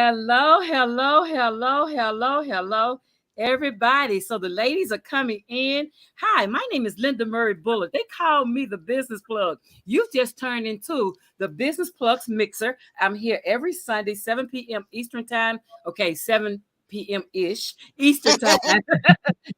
Hello, hello, hello, hello, hello, everybody. So the ladies are coming in. Hi, my name is Linda Murray Bullard. They call me the business plug. You've just turned into the Business Plugs Mixer. I'm here every Sunday, 7 p.m. Eastern Time. Okay, 7 p.m. ish Eastern Time.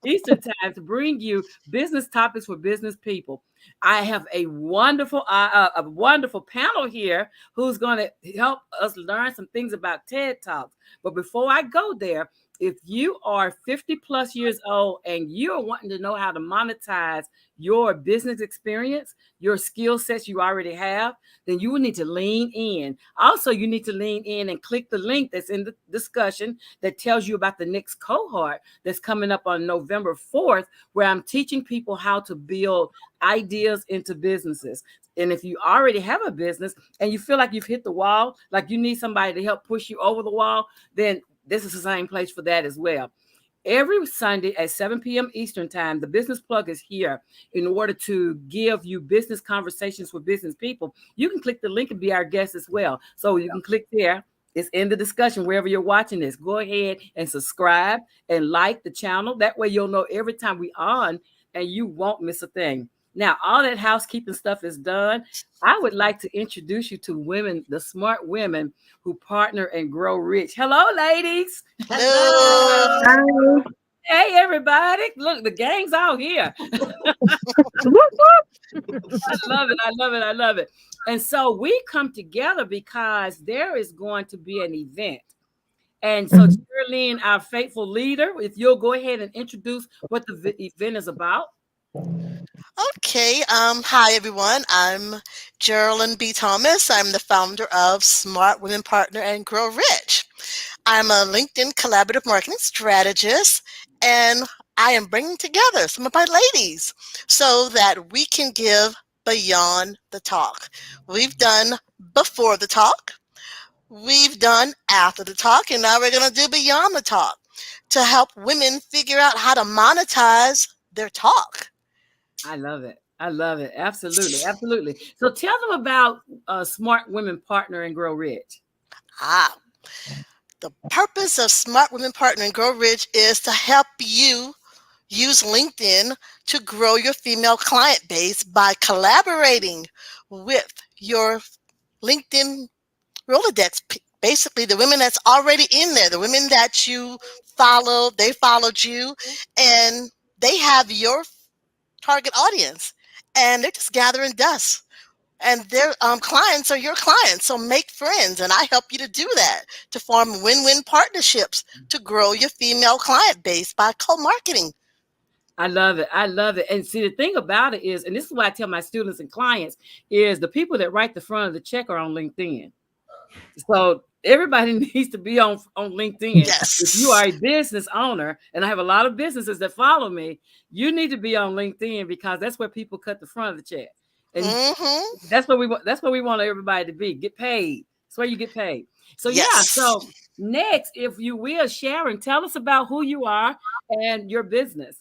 Eastern Time to bring you business topics for business people. I have a wonderful panel here who's going to help us learn some things about TED Talks. But before I go there, if you are 50 plus years old and you're wanting to know how to monetize your business experience, your skill sets you already have, then you will need to lean in. Also, you need to lean in and click the link that's in the discussion that tells you about the next cohort that's coming up on November 4th, where I'm teaching people how to build ideas into businesses. And if you already have a business and you feel like you've hit the wall, like you need somebody to help push you over the wall, then this is the same place for that as well. Every Sunday at 7 p.m. Eastern Time, the Business Plug is here in order to give you business conversations with business people. You can click the link and be our guest as well. So you can click there. It's in the discussion wherever you're watching this. Go ahead and subscribe and like the channel. That way you'll know every time we're on and you won't miss a thing. Now, all that housekeeping stuff is done. I would like to introduce you to women, the smart women who partner and grow rich. Hello, ladies. Hello. Hi. Hey, everybody. Look, the gang's out here. I love it. I love it. I love it. And so we come together because there is going to be an event. And so, Jerrilynn, our faithful leader, if you'll go ahead and introduce what the event is about. Okay. Hi, everyone. I'm Jerrilynn B. Thomas. I'm the founder of Smart Women Partner and Grow Rich. I'm a LinkedIn collaborative marketing strategist, and I am bringing together some of my ladies so that we can give beyond the talk. We've done before the talk, we've done after the talk, and now we're going to do beyond the talk to help women figure out how to monetize their talk. I love it. I love it. Absolutely. Absolutely. So tell them about Smart Women Partner and Grow Rich. The purpose of Smart Women Partner and Grow Rich is to help you use LinkedIn to grow your female client base by collaborating with your LinkedIn Rolodex. Basically, the women that's already in there, the women that you follow, they followed you, and they have your target audience, and they're just gathering dust. And their clients are your clients. So make friends, and I help you to do that, to form win-win partnerships to grow your female client base by co-marketing. I love it. I love it. And see, the thing about it is, and this is why I tell my students and clients, is the people that write the front of the check are on LinkedIn. So everybody needs to be on LinkedIn. Yes. If you are a business owner, and I have a lot of businesses that follow me, you need to be on LinkedIn because that's where people cut the front of the check. And that's what we want. That's what we want everybody to be. Get paid. That's where you get paid. So Yes. yeah. So next, if you will, Sharon, tell us about who you are and your business.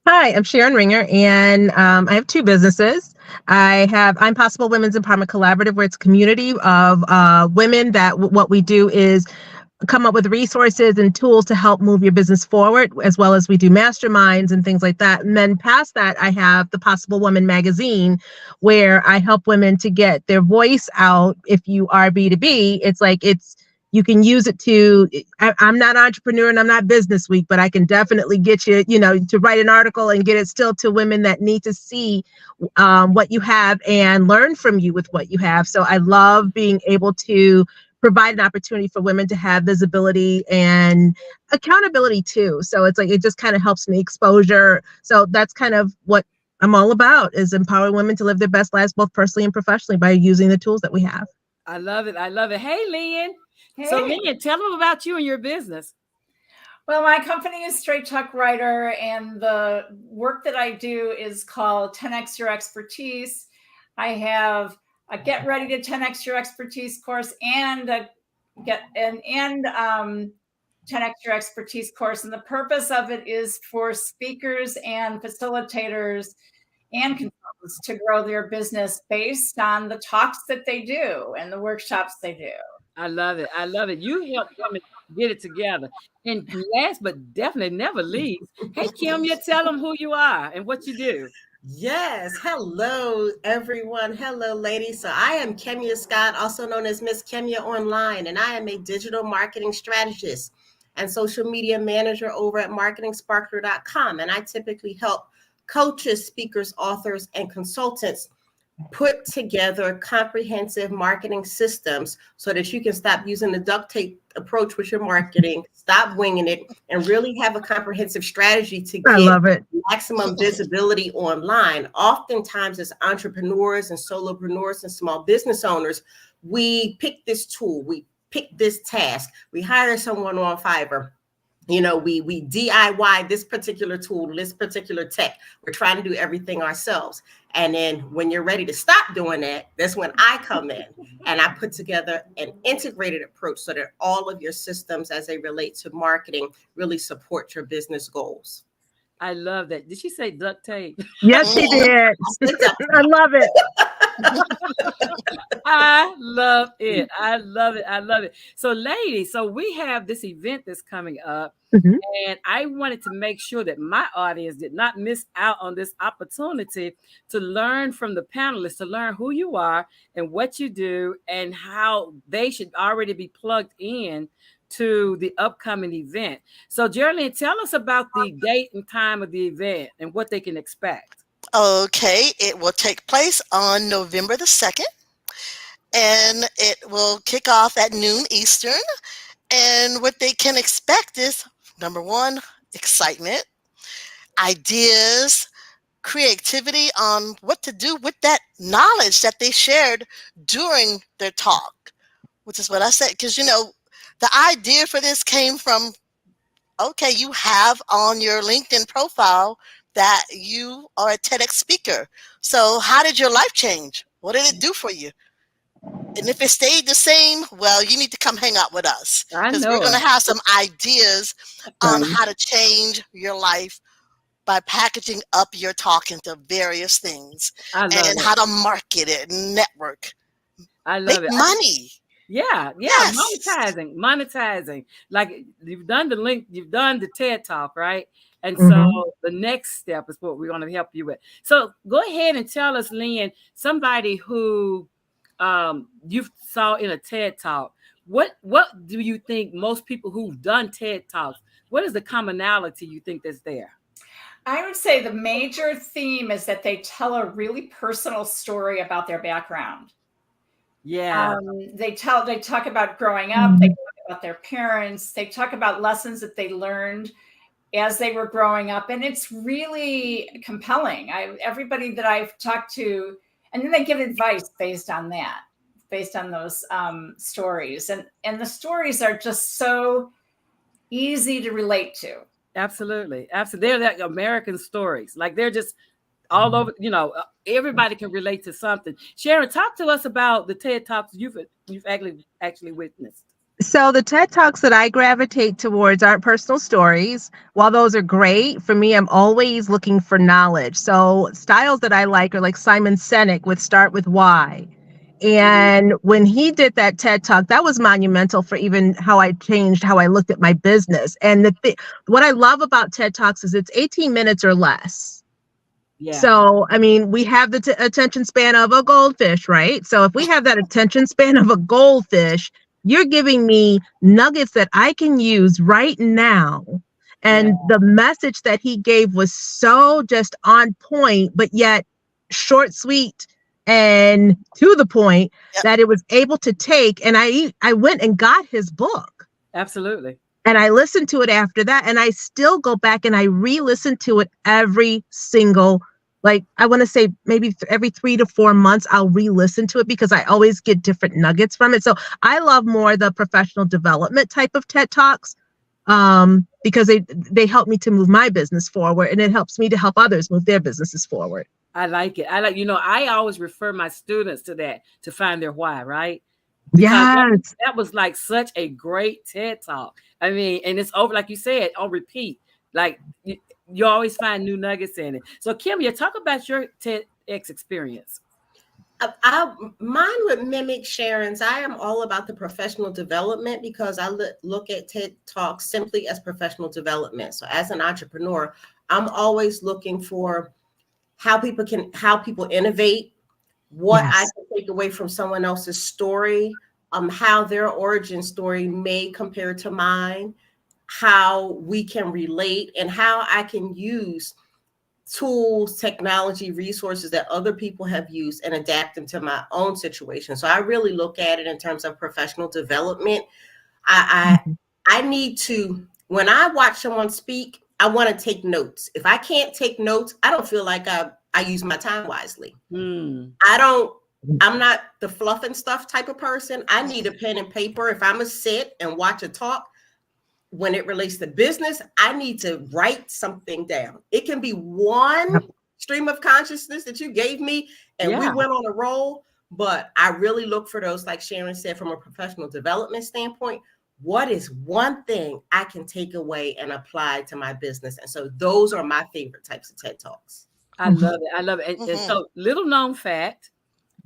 Hi, I'm Sharon Ringier, and I have two businesses. I'm Possible Women's Empowerment Collaborative, where it's a community of women that what we do is come up with resources and tools to help move your business forward, as well as we do masterminds and things like that. And then past that, I have the Possible Woman magazine, where I help women to get their voice out. If you are B2B, you can use it to, I'm not Entrepreneur and I'm not Business Week, but I can definitely get you, to write an article and get it still to women that need to see what you have and learn from you with what you have. So I love being able to provide an opportunity for women to have visibility and accountability too. So it just kind of helps me exposure. So that's kind of what I'm all about, is empowering women to live their best lives, both personally and professionally, by using the tools that we have. I love it. I love it. Hey, Lynn. Hey. So Lynn, tell them about you and your business. Well, my company is Straight Talk Writer, and the work that I do is called 10X Your Expertise. I have a Get Ready to 10X Your Expertise course and a 10X Your Expertise course. And the purpose of it is for speakers and facilitators and consultants to grow their business based on the talks that they do and the workshops they do. I love it. I love it. You help women get it together. And last but definitely never least, hey Kim, you tell them who you are and what you do. Yes. Hello, everyone. Hello, ladies. So I am Kemya Scott, also known as Miss Kemya Online, and I am a digital marketing strategist and social media manager over at marketingsparkler.com. And I typically help coaches, speakers, authors, and consultants put together comprehensive marketing systems so that you can stop using the duct tape approach with your marketing, stop winging it, and really have a comprehensive strategy to I get love it. maximum visibility online. Oftentimes, as entrepreneurs and solopreneurs and small business owners, we pick this tool, we pick this task, we hire someone on Fiverr. You know, we DIY this particular tool, this particular tech. We're trying to do everything ourselves. And then when you're ready to stop doing that, that's when I come in and I put together an integrated approach so that all of your systems as they relate to marketing really support your business goals. I love that. Did she say duct tape? Yes, she did. I love it. I love it. I love it. I love it. So, ladies, so we have this event that's coming up, Mhm. and I wanted to make sure that my audience did not miss out on this opportunity to learn from the panelists, to learn who you are and what you do, and how they should already be plugged in to the upcoming event. So, Jerrilynn, tell us about the date and time of the event and what they can expect. Okay, it will take place on November the 2nd, and it will kick off at noon Eastern. And what they can expect is number one, excitement, ideas, creativity on what to do with that knowledge that they shared during their talk, which is what I said. Because, the idea for this came from, okay, you have on your LinkedIn profile that you are a Tedx speaker. So how did your life change? What did it do for you? And if it stayed the same, well, you need to come hang out with us I because we're know going to it. have some ideas on Right. how to change your life by packaging up your talk into various things I love and it. how to market it, network, I make love it. money. Yeah, Yes. monetizing. Like you've done the link, you've done the TED Talk, right? And Mhm. so the next step is what we're going to help you with. So go ahead and tell us, Lynn, somebody who you saw in a TED Talk. What do you think most people who've done TED Talks? What is the commonality you think that's there? I would say the major theme is that they tell a really personal story about their background. Yeah, They talk about growing up, they talk about their parents, they talk about lessons that they learned as they were growing up, and it's really compelling. Everybody that I've talked to, and then they give advice based on that, based on those stories, and the stories are just so easy to relate to. absolutely, absolutely. They're like American stories. Like they're just all over. Everybody can relate to something. Sharon, talk to us about the TED Talks you've actually witnessed. So the TED Talks that I gravitate towards aren't personal stories. While those are great, for me, I'm always looking for knowledge. So styles that I like are like Simon Sinek with Start With Why. And when he did that TED Talk, that was monumental for even how I changed how I looked at my business. And what I love about TED Talks is it's 18 minutes or less. Yeah, So, I mean, we have the attention span of a goldfish, right? So if we have that attention span of a goldfish, you're giving me nuggets that I can use right now. And the message that he gave was so just on point, but yet short, sweet, and to the point Yep. that it was able to take. And I went and got his book. absolutely. And I listened to it after that, and I still go back and I re-listen to it every single, like I want to say maybe every 3 to 4 months, I'll re-listen to it because I always get different nuggets from it. So I love more the professional development type of TED Talks because they help me to move my business forward, and it helps me to help others move their businesses forward. I like it. I always refer my students to that to find their why, right? Yes. That was like such a great TED Talk. I mean, and it's over, like you said, on repeat. Like you always find new nuggets in it. So Kim, you talk about your TEDx experience. Mine would mimic Sharon's. I am all about the professional development because I look at TED Talks simply as professional development. So as an entrepreneur, I'm always looking for how people innovate, what I Yes. can take away from someone else's story, how their origin story may compare to mine, how we can relate, and how I can use tools, technology, resources that other people have used and adapt them to my own situation. So I really look at it in terms of professional development. I need to, when I watch someone speak, I want to take notes. If I can't take notes, I don't feel like I use my time wisely. I'm not the fluff and stuff type of person. I need a pen and paper. If I'm gonna sit and watch a talk, when it relates to business, I need to write something down. It can be one stream of consciousness that you gave me and we went on a roll, but I really look for those, like Sharon said, from a professional development standpoint. What is one thing I can take away and apply to my business? And so those are my favorite types of TED Talks. I love it. I love it. And so, little known fact,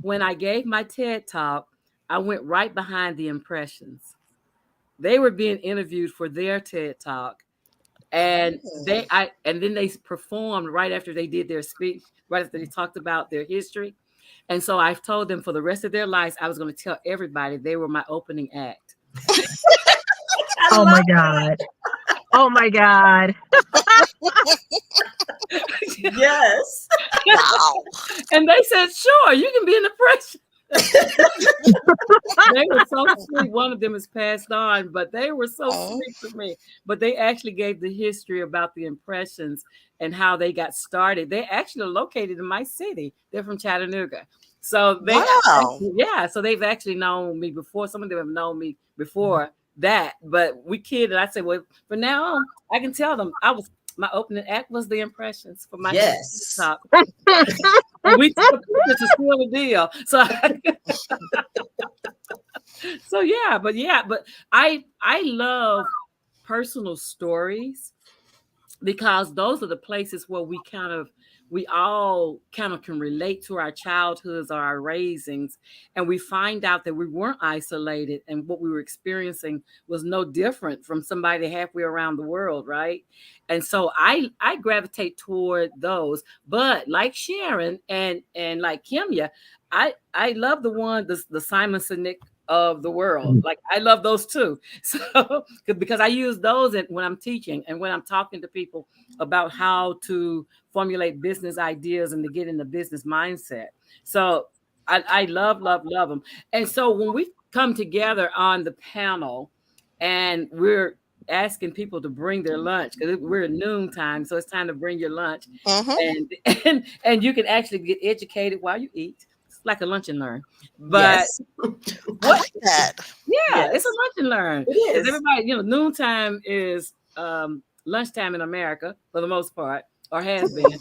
when I gave my TED Talk, I went right behind the impressions. They were being interviewed for their TED Talk, and then they performed right after they did their speech, right after they talked about their history. And so I've told them for the rest of their lives, I was going to tell everybody they were my opening act. Oh my God. Oh my God. Yes. Wow. And they said, sure, you can be an impression. They were so sweet. One of them is passed on, but they were so sweet to me. But they actually gave the history about the impressions and how they got started. They actually are located in my city. They're from Chattanooga. So they so they've actually known me before. Some of them have known me before that, but we kidded. I said, well, from now on, I can tell them my opening act was the impressions for my talk. We took a picture to seal the deal. But I love personal stories because those are the places where we all kind of can relate to our childhoods or our raisings, and we find out that we weren't isolated and what we were experiencing was no different from somebody halfway around the world, right? And so I gravitate toward those. But like Sharon and like Kemya, I love the Simon Sinek of the world. Like I love those too. So because I use those when I'm teaching and when I'm talking to people about how to formulate business ideas and to get in the business mindset. So I love them. And so when we come together on the panel and we're asking people to bring their lunch because we're at noon time, so it's time to bring your lunch, and you can actually get educated while you eat. It's like a lunch and learn. But I like that. It's a lunch and learn. It is. Everybody, noontime is lunchtime in America for the most part, or has been.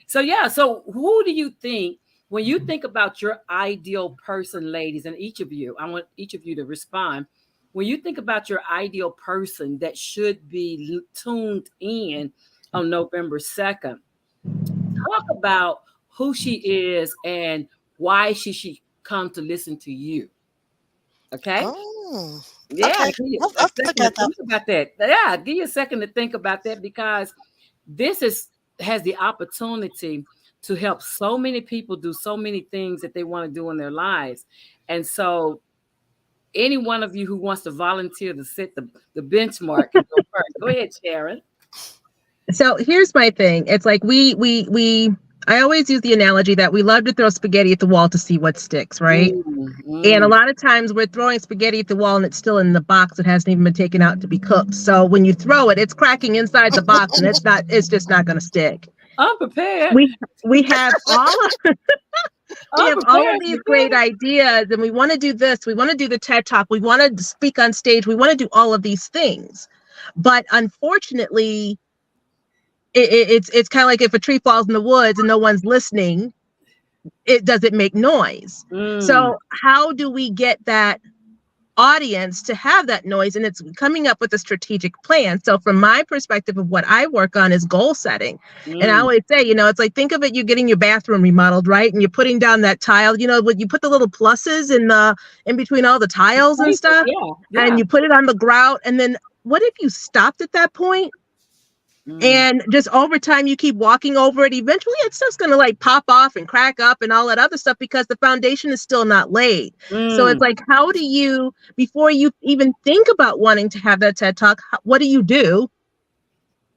So who do you think, when you think about your ideal person, ladies, and each of you, I want each of you to respond. When you think about your ideal person that should be tuned in on November 2nd, talk about who she is and why she should come to listen to you. Okay? Give you a second to think about that. Yeah, give you a second to think about that because this has the opportunity to help so many people do so many things that they want to do in their lives. And so any one of you who wants to volunteer to set the benchmark, go ahead, Sharon. So here's my thing. It's like I always use the analogy that we love to throw spaghetti at the wall to see what sticks, right? And a lot of times we're throwing spaghetti at the wall and it's still in the box. It hasn't even been taken out to be cooked. So when you throw it, it's cracking inside the box and it's just not going to stick. I'm prepared. We have all of these great ideas and we want to do this. We want to do the TED Talk. We want to speak on stage. We want to do all of these things. But unfortunately, it's kind of like if a tree falls in the woods and no one's listening, it doesn't make noise. So how do we get that audience to have that noise, and it's coming up with a strategic plan. So from my perspective of what I work on is goal setting. And I always say, you know, it's like, think of it, you're getting your bathroom remodeled, right? And you're putting down that tile, you know, when you put the little pluses in between all the tiles and stuff, and you put it on the grout. And then what if you stopped at that point? And just over time, you keep walking over it. Eventually, it's just going to like pop off and crack up and all that other stuff because the foundation is still not laid. So it's like, how do you, before you even think about wanting to have that TED Talk, what do you do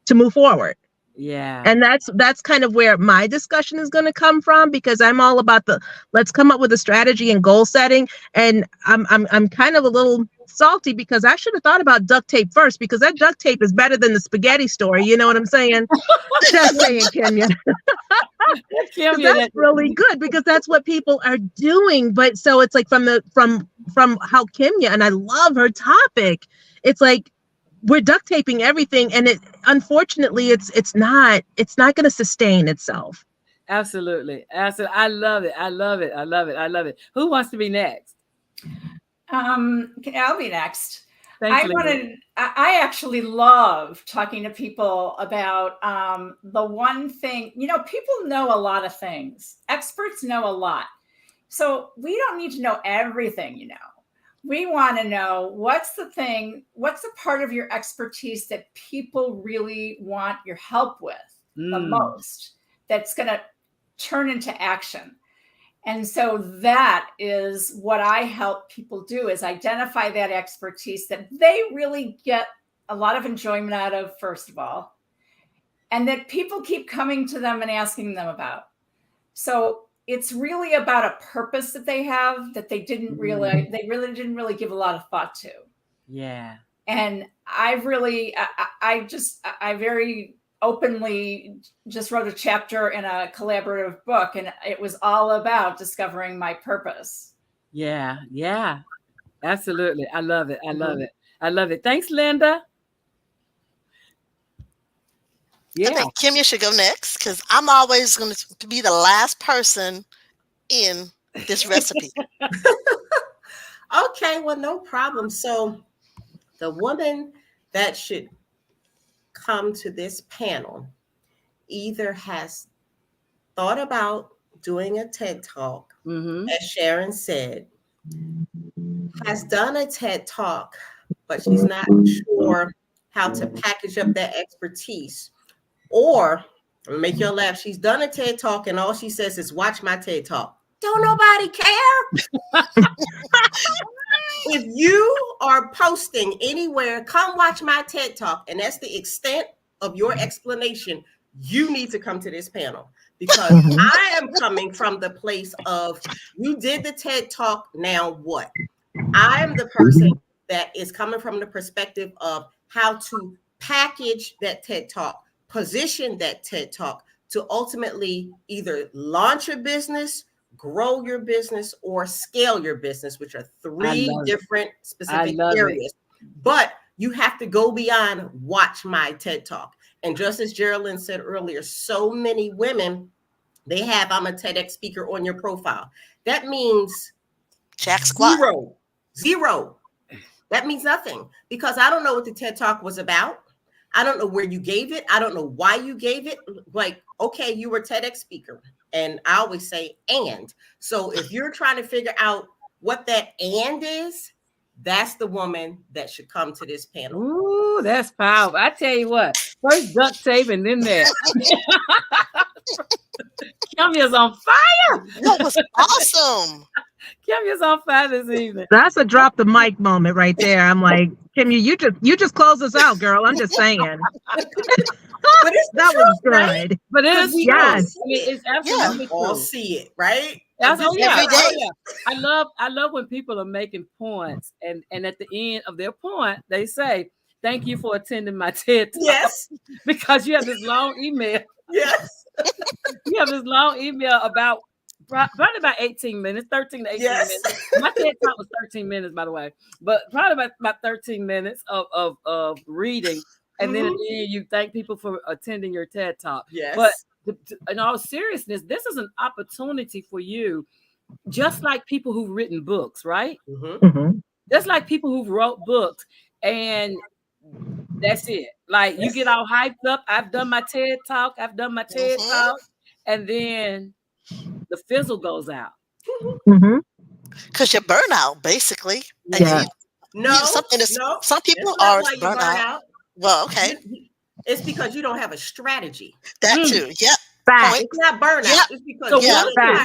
to move forward? Yeah. And that's kind of where my discussion is going to come from, because I'm all about let's come up with a strategy and goal setting. And I'm kind of a little salty because I should have thought about duct tape first, because that duct tape is better than the spaghetti story. You know what I'm saying? Just saying, Kemya. That's really good because that's what people are doing. But so it's like from how Kemya, and I love her topic. It's like, we're duct taping everything, and unfortunately it's not going to sustain itself. Absolutely. I love it. Who wants to be next? I'll be next. Thanks, I actually love talking to people about the one thing, you know, people know a lot of things. Experts know a lot. So we don't need to know everything, you know. We want to know what's the part of your expertise that people really want your help with the most, that's going to turn into action. And so that is what I help people do, is identify that expertise that they really get a lot of enjoyment out of, first of all, and that people keep coming to them and asking them about. So it's really about a purpose that they have that they really didn't give a lot of thought to. Yeah. And I very openly just wrote a chapter in a collaborative book, and it was all about discovering my purpose. Yeah. Yeah. Absolutely. I love it. I love it. Thanks, Linda. Yeah. I think Kemya should go next, because I'm always going to be the last person in this recipe. Okay, well, no problem. So the woman that should come to this panel either has thought about doing a TED Talk, as Sharon said, has done a TED Talk, but she's not sure how to package up that expertise. Or, I'll make you laugh, she's done a TED Talk and all she says is, watch my TED Talk. Don't nobody care. If you are posting anywhere, come watch my TED Talk, and that's the extent of your explanation, you need to come to this panel, because I am coming from the place of, you did the TED Talk, now what? I am the person that is coming from the perspective of how to package that TED Talk, position that TED Talk to ultimately either launch a business, grow your business, or scale your business, which are three different specific areas. But you have to go beyond watch my TED Talk. And just as Jerrilynn said earlier, so many women, they have, I'm a TEDx speaker on your profile. That means zero. That means nothing, because I don't know what the TED Talk was about. I don't know where you gave it. I don't know why you gave it. Like, okay, you were a TEDx speaker. And I always say, and. So if you're trying to figure out what that and is, that's the woman that should come to this panel. Ooh, that's powerful. I tell you what, first duct tape and then that. Kemya's on fire. That was awesome. Kemya's on fire this evening. That's a drop the mic moment right there. I'm like, Kemya, you just close us out, girl. I'm just saying. But it's that truth, was good. Right? But it is, yes. I mean, it's absolutely true. All see it, right? That's every day. I love when people are making points, and at the end of their point, they say, "Thank you for attending my TED Talk." Yes, because you have this long email. Yes, you have this long email about probably about 18 minutes, 13 to 18 minutes. My TED Talk was 13 minutes, by the way, but probably about 13 minutes of reading. And then at the end, you thank people for attending your TED Talk. Yes. But in all seriousness, this is an opportunity for you, just like people who've written books, right? That's like people who wrote books and that's it. Like you get all hyped up. I've done my TED talk. And then the fizzle goes out. Mm-hmm. Because you're burnout, basically. And Yeah. some people That's not are why you burnt burn out. out. Well, okay. It's because you don't have a strategy. That too. Yep. Fact. It's not burnout. Yep. It's because So you one don't of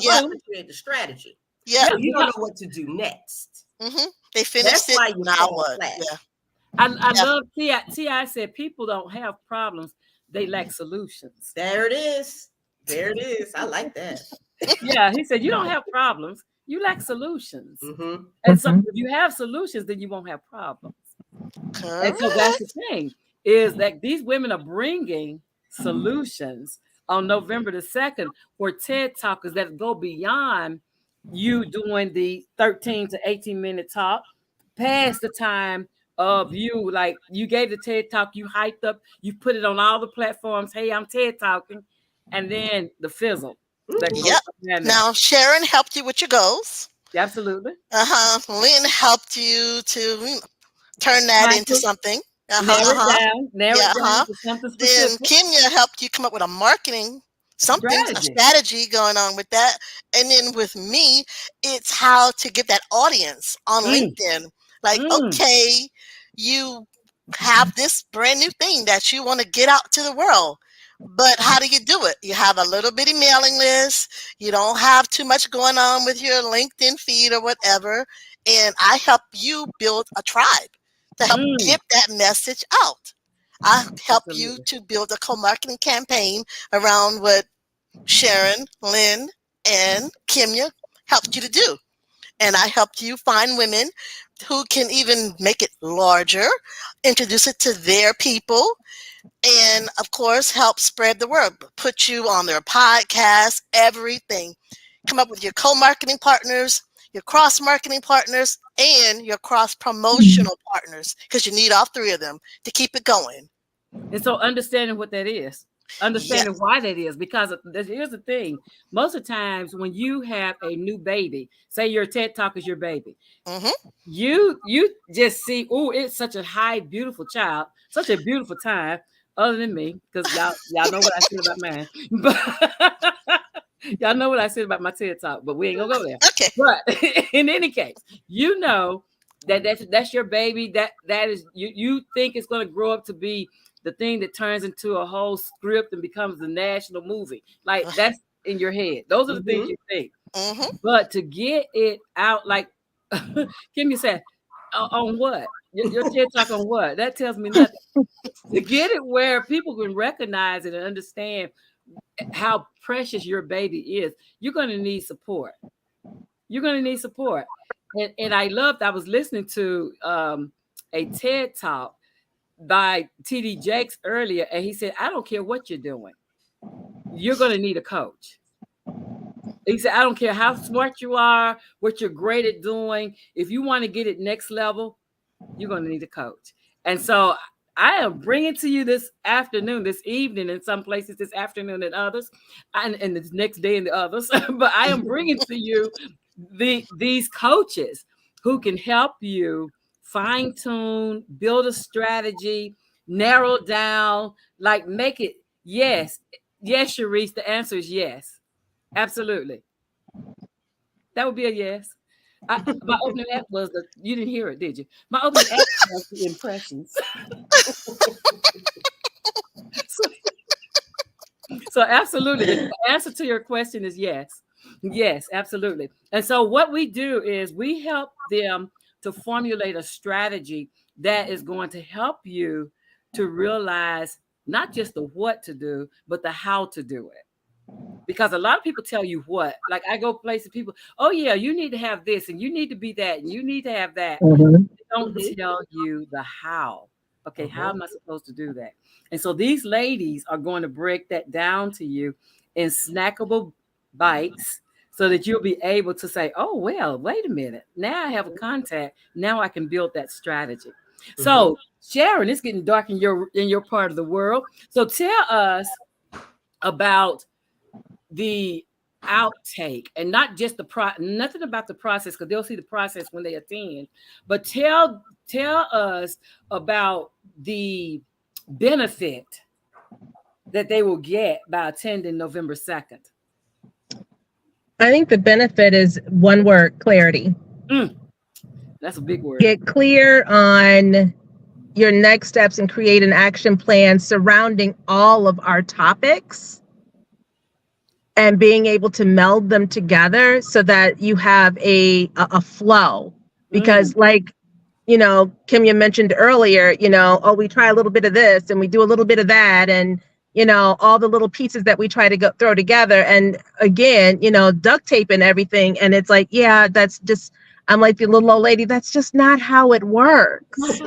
have the- the strategy. Yeah. So you don't know what to do next. Mm-hmm. They finished That's it. why you Now fall what? flat. Yeah. I love T.I. said people don't have problems, they lack solutions. There it is. There it is. I like that. Yeah, he said you don't have problems, you lack solutions. Mm-hmm. And so if you have solutions, then you won't have problems. Correct. And so that's the thing, is that these women are bringing solutions on November the 2nd for TED Talkers that go beyond you doing the 13 to 18 minute talk, past the time of you, like you gave the TED Talk, you hyped up, you put it on all the platforms, hey, I'm TED Talking, and then the fizzle. Yep. Now, Sharon helped you with your goals. Absolutely. Lynn helped you to turn that into something. Narrow it down to something specific. Then Kemya helped you come up with a marketing a strategy going on with that. And then with me, it's how to get that audience on LinkedIn. Like, okay, you have this brand new thing that you want to get out to the world. But how do you do it? You have a little bitty mailing list. You don't have too much going on with your LinkedIn feed or whatever. And I help you build a tribe to help get that message out. I help you to build a co-marketing campaign around what Sharon, Lynn, and Kemya helped you to do. And I helped you find women who can even make it larger, introduce it to their people, and of course, help spread the word, put you on their podcast, everything. Come up with your co-marketing partners, your cross-marketing partners, and your cross-promotional partners, because you need all three of them to keep it going. And so understanding what that is, understanding why that is, because here's the thing. Most of the times when you have a new baby, say your TED Talk is your baby, you just see, oh, it's such a high, beautiful child, such a beautiful time, other than me, because y'all know what I said about mine. But y'all know what I said about my TED Talk, but we ain't gonna go there. Okay. But in any case, you know that's your baby. That is you think it's gonna grow up to be the thing that turns into a whole script and becomes the national movie. Like that's in your head. Those are the things you think. But to get it out, like Kemya said, on what? Your TED Talk on what? That tells me nothing. To get it where people can recognize it and understand how precious your baby is, you're going to need support. You're going to need support. And I was listening to a TED Talk by T.D. Jakes earlier, and he said, I don't care what you're doing. You're going to need a coach. He said, I don't care how smart you are, what you're great at doing. If you want to get it next level, you're going to need a coach. And so I am bringing to you this afternoon, this evening, in some places this afternoon and others, and the next day in the others. But I am bringing to you these coaches who can help you fine tune, build a strategy, narrow down, like make it. Yes, Sharice, the answer is yes. Absolutely. That would be a yes. My opening act was you didn't hear it, did you? My opening act was the impressions. So absolutely, the answer to your question is yes. Yes, absolutely. And so what we do is we help them to formulate a strategy that is going to help you to realize not just the what to do, but the how to do it. Because a lot of people tell you what, like I go places, people, oh yeah, you need to have this and you need to be that and you need to have that. They don't tell you the how. Okay, how am I supposed to do that? And so these ladies are going to break that down to you in snackable bites so that you'll be able to say, oh, well, wait a minute. Now I have a contact. Now I can build that strategy. So Sharon, it's getting dark in your part of the world. So tell us about the outtake, and not just nothing about the process, because they'll see the process when they attend, but tell us about the benefit that they will get by attending November 2nd. I think the benefit is one word: clarity. That's a big word. Get clear on your next steps and create an action plan surrounding all of our topics, and being able to meld them together so that you have a flow. Because like, you know, Kemya mentioned earlier, you know, oh, we try a little bit of this and we do a little bit of that, and you know, all the little pieces that we try to throw together, and again, you know, duct tape and everything, and it's like, yeah, that's just, I'm like the little old lady, that's just not how it works.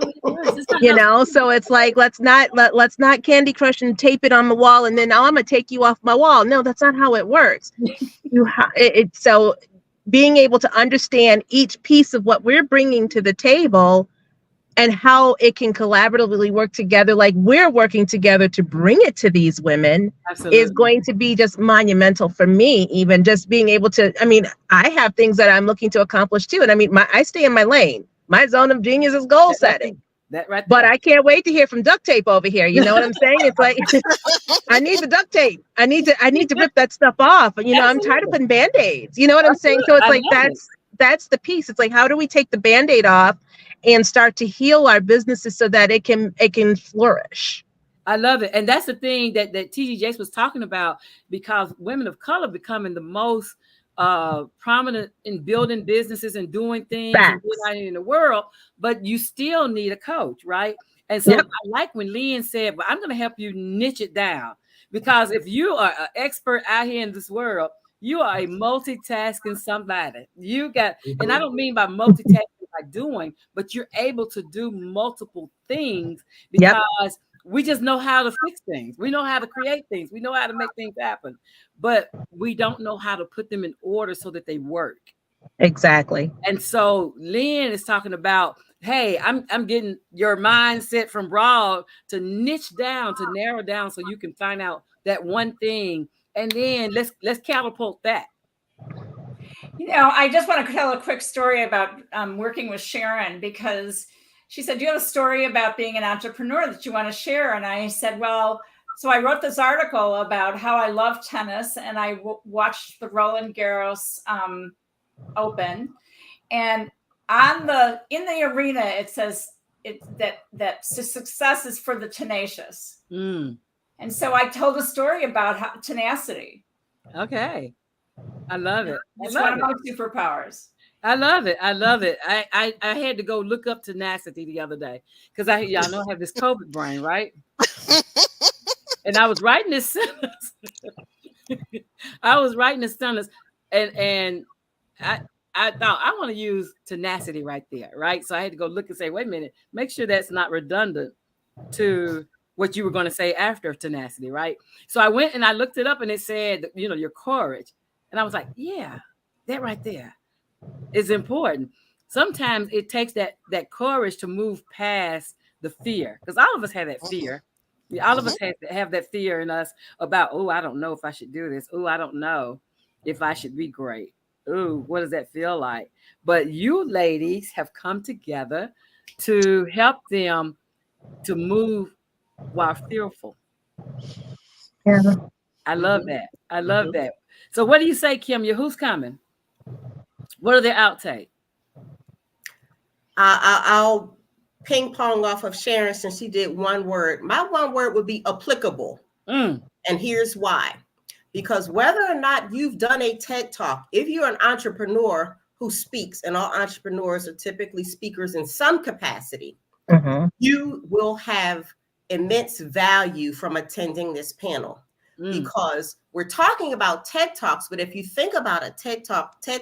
You know, so it's like, let's not Candy Crush and tape it on the wall and then, oh, I'm gonna take you off my wall. No, that's not how it works. So being able to understand each piece of what we're bringing to the table and how it can collaboratively work together, like we're working together to bring it to these women, is going to be just monumental for me. Even just being able to, I mean, I have things that I'm looking to accomplish too. And I mean, I stay in my lane. My zone of genius is goal setting. That right there. But I can't wait to hear from duct tape over here. You know what I'm saying? It's like, I need the duct tape. I need to rip that stuff off. You know, I'm tired of putting Band-Aids. You know what I'm saying? So it's like, that's the piece. It's like, how do we take the Band-Aid off and start to heal our businesses so that it can flourish? I love it. And that's the thing that TG Jakes was talking about, because women of color becoming the most prominent in building businesses and doing things and being out in the world, but you still need a coach, right? And so I like when Lynn said, well, I'm going to help you niche it down, because if you are an expert out here in this world, you are a multitasking somebody. You got, and I don't mean by multitasking by doing, but you're able to do multiple things, because we just know how to fix things. We know how to create things. We know how to make things happen, but we don't know how to put them in order so that they work. Exactly. And so Lynn is talking about, hey, I'm getting your mindset from broad to niche down, to narrow down, so you can find out that one thing, and then let's catapult that. You know, I just want to tell a quick story about working with Sharon, because she said, do you have a story about being an entrepreneur that you want to share? And I said, well, so I wrote this article about how I love tennis, and I watched the Roland Garros Open, and in the arena it says that success is for the tenacious. And so I told a story about tenacity. Okay, I love it. It's one of my superpowers. I love it. I love it. I had to go look up tenacity the other day, because y'all know I have this COVID brain, right? And I was writing this sentence. And I thought I want to use tenacity right there, right? So I had to go look and say, wait a minute, make sure that's not redundant to what you were going to say after tenacity, right? So I went and I looked it up, and it said, you know, your courage. And I was like, yeah, that right there is important. Sometimes it takes that courage to move past the fear, because all of us have that fear. All of us have that fear in us about, oh, I don't know if I should do this. Oh, I don't know if I should be great. Oh, what does that feel like? But you ladies have come together to help them to move while fearful. Yeah. I love that. I love that. So what do you say, Kemya? Who's coming? What are their outtake? I'll ping pong off of Sharon, since she did one word. My one word would be applicable. And here's why. Because whether or not you've done a TED Talk, if you're an entrepreneur who speaks, and all entrepreneurs are typically speakers in some capacity, you will have immense value from attending this panel. Because we're talking about TED Talks, but if you think about a TED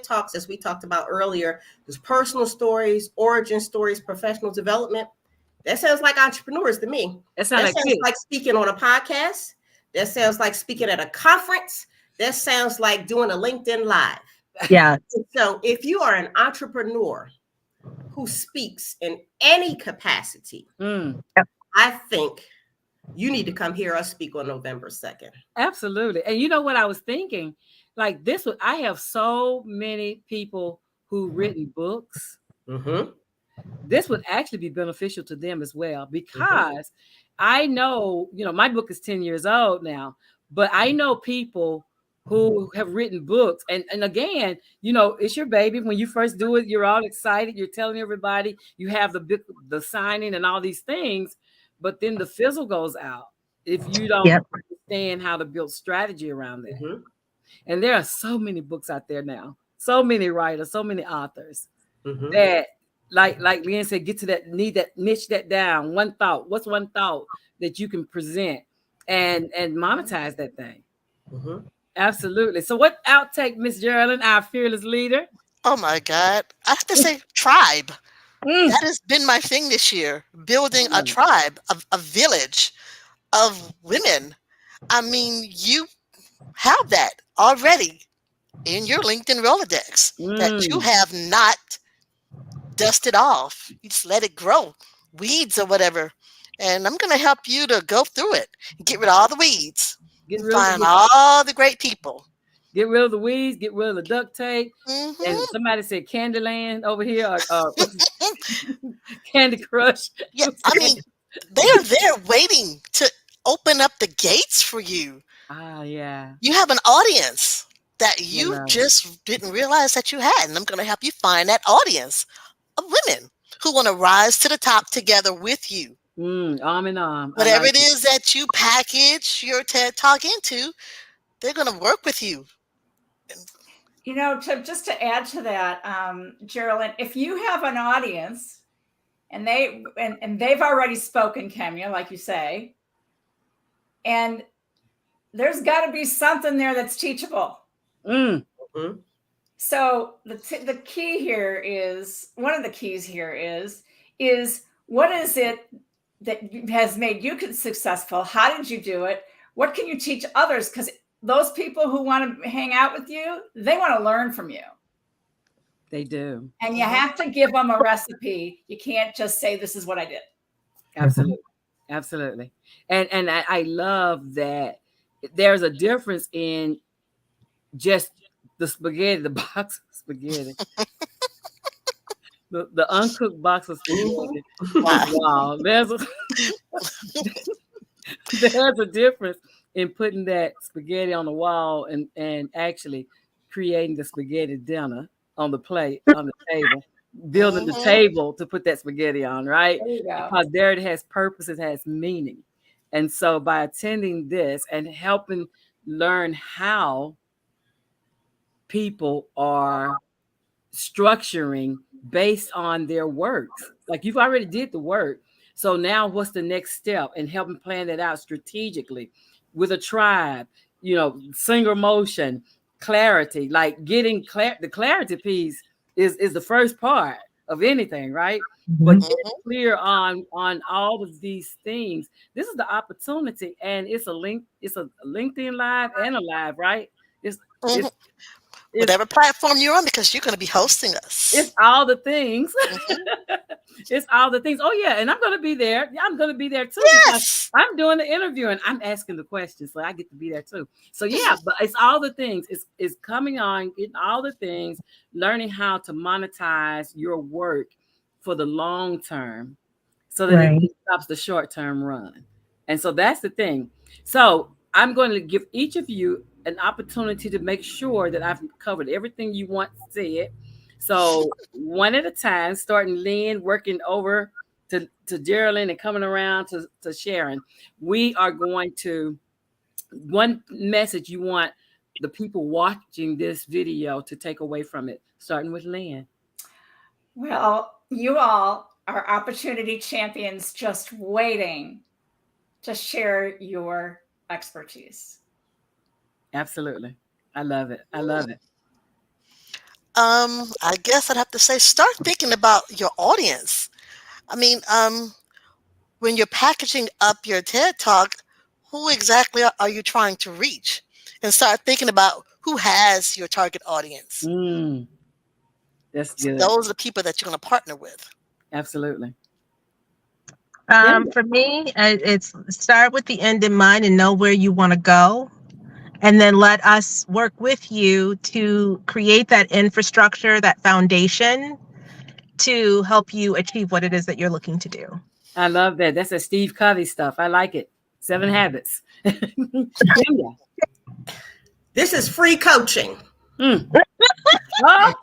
Talks, as we talked about earlier, there's personal stories, origin stories, professional development. That sounds like entrepreneurs to me. That sounds like speaking on a podcast. That sounds like speaking at a conference. That sounds like doing a LinkedIn Live. Yeah. So if you are an entrepreneur who speaks in any capacity, I think you need to come hear us speak on November 2nd. Absolutely. And you know what I was thinking? like this one, I have so many people who written books. Mm-hmm. This would actually be beneficial to them as well, because I know, my book is 10 years old now, but I know people who have written books. And again, it's your baby. When you first do it, you're all excited. You're telling everybody, you have the signing and all these things, but then the fizzle goes out if you don't understand how to build strategy around that. Mm-hmm. And there are so many books out there now, so many writers, so many authors Mm-hmm. that, like Lynn said, get to that, niche that down. One thought. What's one thought that you can present and monetize that thing? Mm-hmm. Absolutely. So what outtake, Miss Jerrilynn, our fearless leader? Oh my God. I have to say tribe. That has been my thing this year, building a tribe, a village of women. I mean, you have that already in your LinkedIn Rolodex that you have not dusted off. You just let it grow, weeds or whatever. And I'm going to help you to go through it, get rid of all the weeds, find all the great people. Get rid of the weeds, get rid of the duct tape. And somebody said Candyland over here, Candy Crush. Yeah, I mean, they are there waiting to open up the gates for you. Ah, yeah. You have an audience that you just didn't realize that you had. And I'm going to help you find that audience of women who want to rise to the top together with you. Arm in arm. Whatever it is that you package your TED Talk into, they're going to work with you. Just to add to that, Jerrilynn, if you have an audience and they've already spoken, Kemya, like you say, and there's got to be something there that's teachable. So the key here is, one of the keys here is what is it that has made you successful? How did you do it? What can you teach others? Because those people who want to hang out with you, they want to learn from you. They do. And you have to give them a recipe. You can't just say, this is what I did. Absolutely. Absolutely. And I love that there's a difference in just the spaghetti, the box of spaghetti. the uncooked box of spaghetti. Wow. There's a difference in putting that spaghetti on the wall and actually creating the spaghetti dinner on the plate, on the table, building the table to put that spaghetti on, right? There you go. Because there it has purpose, it has meaning. And so by attending this and helping learn how people are structuring based on their works, like you've already did the work. So now what's the next step? And helping plan that out strategically with a tribe, single motion, clarity, like getting the clarity piece is the first part of anything, right? But getting clear on all of these things. This is the opportunity, and it's a LinkedIn Live and a live, right? It's whatever platform you're on, because you're going to be hosting us. It's all the things. It's all the things. Oh yeah, and I'm going to be there. Yeah, I'm going to be there too. Yes, I'm doing the interview and I'm asking the questions, so I get to be there too. So yeah, but it's all the things. It's coming on, getting all the things, learning how to monetize your work for the long term, so that it stops the short term run. And so that's the thing. So I'm going to give each of you an opportunity to make sure that I've covered everything you want said. So one at a time, starting Lynn, working over to Jerrilynn, and coming around to Sharon. We are going to, one message you want the people watching this video to take away from it, starting with Lynn. Well, you all are opportunity champions, just waiting to share your expertise. Absolutely. I love it. I love it. I guess I'd have to say, start thinking about your audience. I mean, when you're packaging up your TED Talk, who exactly are you trying to reach? And start thinking about who has your target audience. That's good. Those are the people that you're going to partner with. Absolutely. For me, it's start with the end in mind and know where you want to go. and then let us work with you to create that infrastructure, that foundation to help you achieve what it is that you're looking to do. I love that. That's a Steve Covey stuff. I like it. 7 Habits. Kemya. This is free coaching. Oh.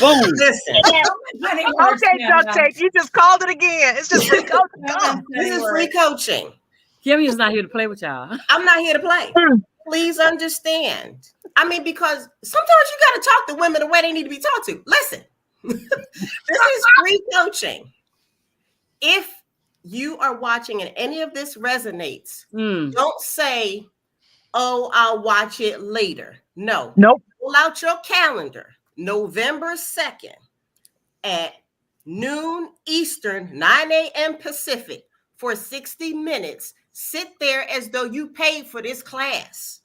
Boom. Listen, Okay, duct tape. You just called it again. It's just free coaching. this is free coaching. Kemya's not here to play with y'all. I'm not here to play. Please understand. I mean, because sometimes you got to talk to women the way they need to be talked to. Listen, this is free coaching. If you are watching and any of this resonates, don't say, oh, I'll watch it later. No. Nope. Pull out your calendar, November 2nd at noon Eastern, 9 a.m. Pacific for 60 minutes. Sit there as though you paid for this class.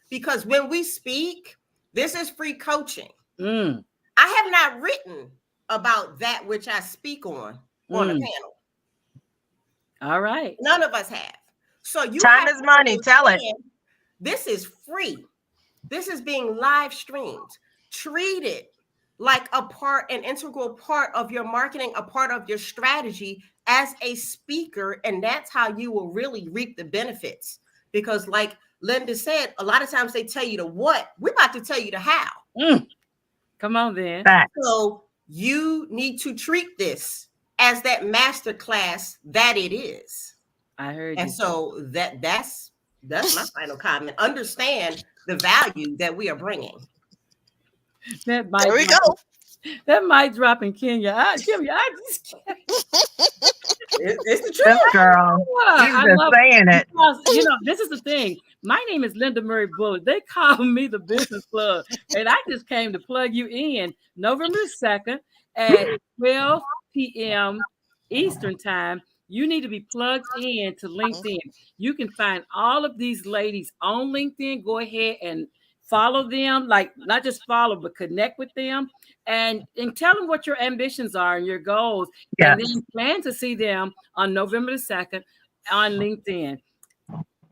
Because when we speak, this is free coaching. I have not written about that which I speak on a panel. All right. None of us have. So you time is money. Tell it. This is free. This is being live streamed. Treat it like an integral part of your marketing, a part of your strategy as a speaker. And that's how you will really reap the benefits. Because like Linda said, a lot of times they tell you the what. We're about to tell you the how. Come on then. So you need to treat this as that master class that it is. I heard and you. So that's my final comment. Understand the value that we are bringing. That might There we go. That might drop in Kemya. Kemya, I just can't. It's the This truth. girl, she's I just love saying it. because, this is the thing. My name is Linda Murray Bullard. They call me the business plug. And I just came to plug you in November 2nd at 12 p.m. Eastern time. You need to be plugged in to LinkedIn. You can find all of these ladies on LinkedIn. Go ahead and follow them, like not just follow, but connect with them and tell them what your ambitions are and your goals. Yes. And then plan to see them on November the 2nd on LinkedIn.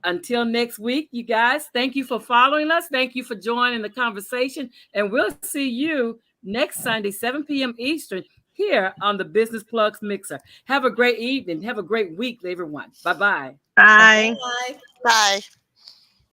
Until next week, you guys, thank you for following us. Thank you for joining the conversation. And we'll see you next Sunday, 7 p.m. Eastern, here on the Business Plugs Mixer. Have a great evening. Have a great week, everyone. Bye-bye. Bye. Bye. Bye.